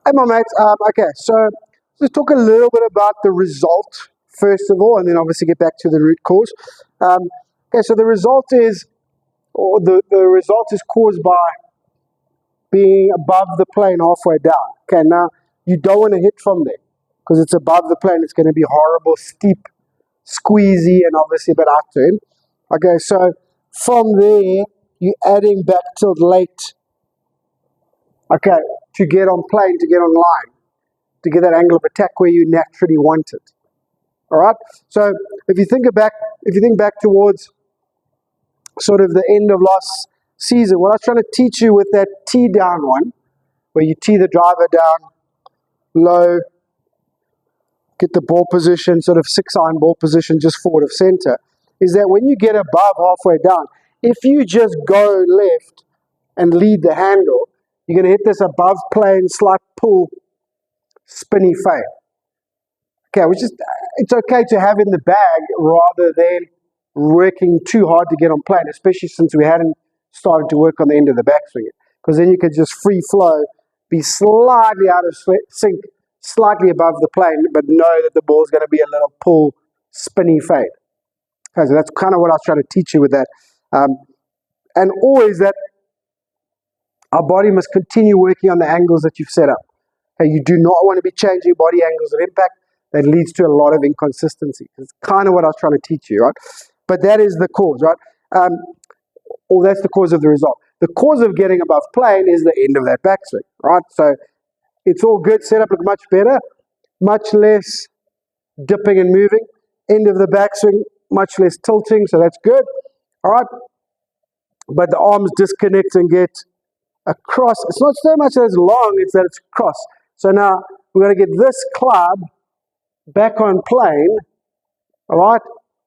Hey, my mates. Okay, so let's talk a little bit about the result first of all, and then obviously get back to the root cause. Okay, so the result is, or the result is caused by being above the plane halfway down. Okay, now you don't want to hit from there because it's above the plane. It's going to be horrible, steep, squeezy, and obviously a bit out turn. Okay, so from there you're adding back tilt late. Okay, to get on plane, to get on line, to get that angle of attack where you naturally want it. All right. So if you think back towards sort of the end of last season, what I was trying to teach you with that tee down one, where you tee the driver down low, get the ball position, sort of 6-iron ball position just forward of center, is that when you get above halfway down, if you just go left and lead the handle, you're going to hit this above plane, slight pull, spinny fade. Okay, which is, it's okay to have in the bag rather than working too hard to get on plane, especially since we hadn't started to work on the end of the backswing. Because then you could just free flow, be slightly out of sync, slightly above the plane, but know that the ball is going to be a little pull, spinny fade. Okay, so that's kind of what I was trying to teach you with that. And always that our body must continue working on the angles that you've set up. Okay, you do not want to be changing body angles of impact. That leads to a lot of inconsistency. It's kind of what I was trying to teach you, right? But that is the cause, right? Or that's the cause of the result. The cause of getting above plane is the end of that backswing, right? So it's all good. Setup look much better, much less dipping and moving. End of the backswing, much less tilting, so that's good, all right? But the arms disconnect and get across. It's not so much that it's long, it's that it's across. So now we're going to get this club back on plane, all right,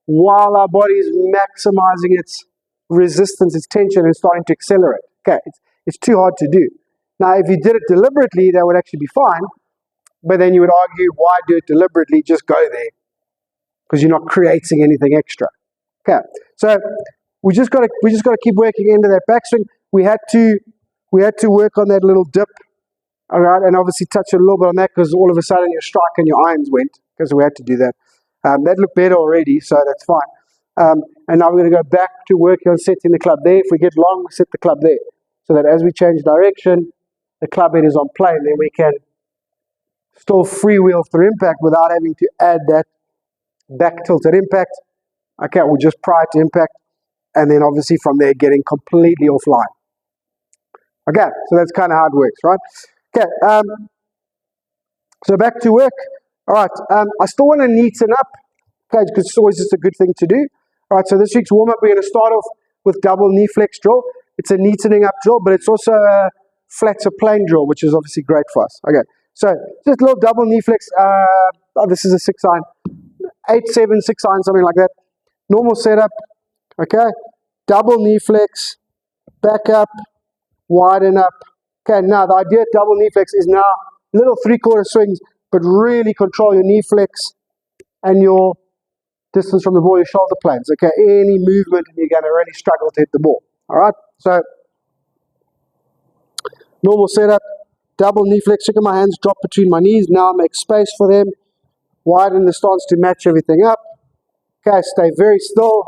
while our body is maximizing its resistance, its tension, and starting to accelerate. Okay, it's too hard to do. Now, if you did it deliberately, that would actually be fine, but then you would argue, why do it deliberately? Just go there, because you're not creating anything extra. Okay, so we just got to keep working into that backswing. We had to work on that little dip. All right, and obviously touch a little bit on that because all of a sudden your strike and your irons went because we had to do that. That looked better already, so that's fine. And now we're going to go back to working on setting the club there. If we get long, we set the club there. So that as we change direction, the club head is on plane. Then we can still freewheel through impact without having to add that back tilted impact. Okay, we'll just prior to impact. And then obviously from there, getting completely offline. Okay, so that's kind of how it works, right? Okay, so back to work. All right, I still want to neaten up, okay, because it's always just a good thing to do. All right, so this week's warm-up, we're going to start off with double knee flex drill. It's a neatening up drill, but it's also a flatter plane drill, which is obviously great for us. Okay, so just a little double knee flex. This is a 6-iron, 8-7, 6-iron, something like that. Normal setup, okay, double knee flex, back up, widen up. Okay, now the idea of double knee flex is now little 3/4 swings, but really control your knee flex and your distance from the ball, your shoulder planes. Okay, any movement and you're going to really struggle to hit the ball. All right, so normal setup, double knee flex, check my hands drop between my knees. Now I make space for them, widen the stance to match everything up. Okay, stay very still.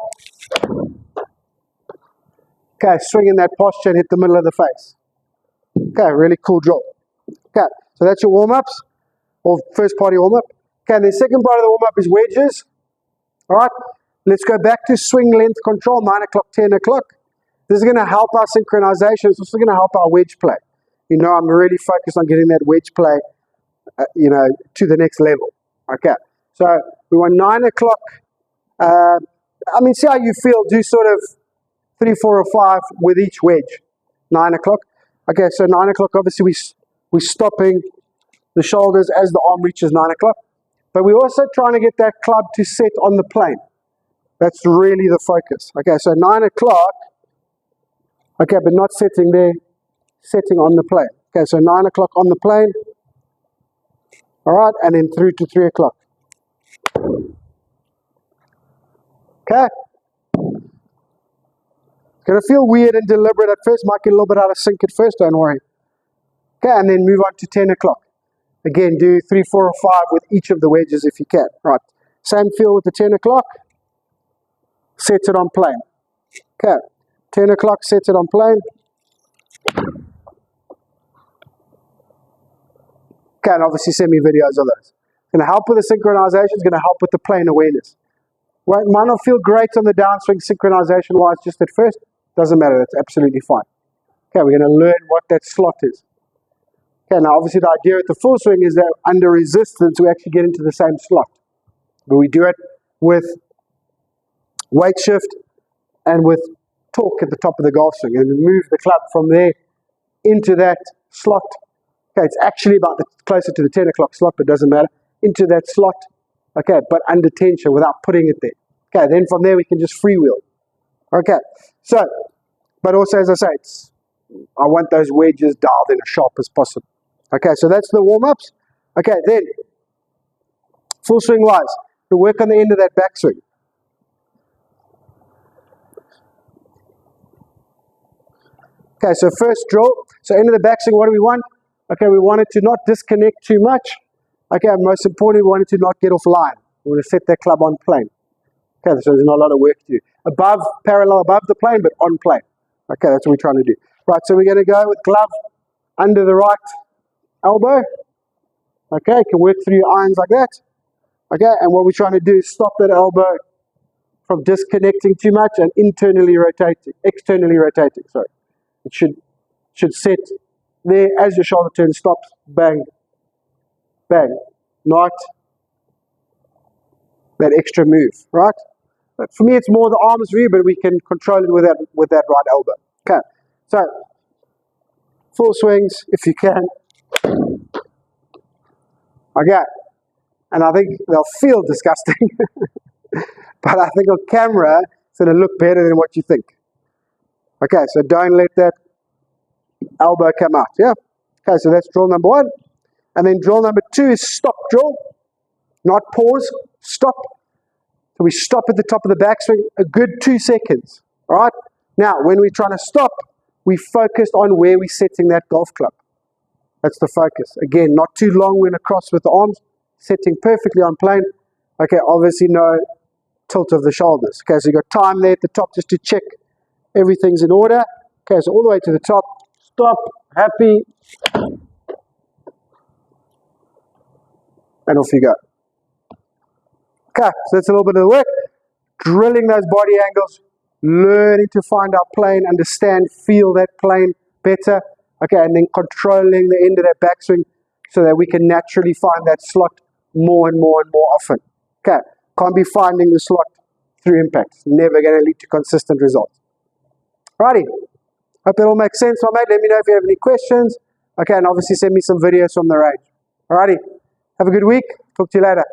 Okay, swing in that posture and hit the middle of the face. Okay, really cool drill. Okay, so that's your warm-ups, or first party warm-up. Okay, and the second part of the warm-up is wedges. All right, let's go back to swing length control, 9 o'clock, 10 o'clock. This is going to help our synchronization. It's also going to help our wedge play. You know, I'm really focused on getting that wedge play, to the next level. Okay, so we want 9 o'clock. See how you feel. Do sort of 3, 4, or 5 with each wedge. 9 o'clock. Okay, so 9 o'clock, obviously we're stopping the shoulders as the arm reaches 9 o'clock. But we're also trying to get that club to set on the plane. That's really the focus. Okay, so 9 o'clock, okay, but not setting there, setting on the plane. Okay, so 9 o'clock on the plane. All right, and then through to 3 o'clock. Okay. It's going to feel weird and deliberate at first. Might get a little bit out of sync at first, don't worry. Okay, and then move on to 10 o'clock. Again, do 3, 4, or 5 with each of the wedges if you can. Right. Same feel with the 10 o'clock. Set it on plane. Okay. 10 o'clock, set it on plane. Okay, and obviously send me videos of those. It's going to help with the synchronization. It's going to help with the plane awareness. Well, it might not feel great on the downswing synchronization-wise just at first. Doesn't matter. That's absolutely fine. Okay, we're going to learn what that slot is. Okay, now obviously the idea at the full swing is that under resistance we actually get into the same slot. But we do it with weight shift and with torque at the top of the golf swing, and we move the club from there into that slot. Okay, it's actually about closer to the 10 o'clock slot, but it doesn't matter. Into that slot, okay, but under tension without putting it there. Okay, then from there we can just freewheel. Okay, so, but also as I say, I want those wedges dialed in as sharp as possible. Okay, so that's the warm-ups. Okay, then, full swing wise, to work on the end of that backswing. Okay, so first drill, so end of the backswing, what do we want? Okay, we want it to not disconnect too much. Okay, and most importantly, we want it to not get off line. We want to set that club on plane. Okay, so there's not a lot of work to do. Above, parallel above the plane, but on plane. Okay, that's what we're trying to do. Right, so we're going to go with glove under the right elbow. Okay, you can work through your irons like that. Okay, and what we're trying to do is stop that elbow from disconnecting too much and externally rotating, sorry. It should set there as your shoulder turn stops, bang, bang, not that extra move, right? But for me, it's more the arms view, but we can control it with that right elbow. Okay, so full swings if you can. Okay, and I think they'll feel disgusting, but I think on camera it's going to look better than what you think. Okay, so don't let that elbow come out, yeah? Okay, so that's drill number 1. And then drill number 2 is stop drill, not pause, stop. So we stop at the top of the backswing, a good 2 seconds, all right? Now, when we're trying to stop, we focused on where we're setting that golf club. That's the focus. Again, not too long when across with the arms, setting perfectly on plane. Okay, obviously no tilt of the shoulders. Okay, so you've got time there at the top just to check everything's in order. Okay, so all the way to the top, stop, happy, and off you go. Okay, so that's a little bit of the work. Drilling those body angles, learning to find our plane, understand, feel that plane better. Okay, and then controlling the end of that backswing so that we can naturally find that slot more and more and more often. Okay, can't be finding the slot through impact. It's never going to lead to consistent results. Alrighty, hope that all makes sense, my mate. Let me know if you have any questions. Okay, and obviously send me some videos from the range. Alrighty, have a good week. Talk to you later.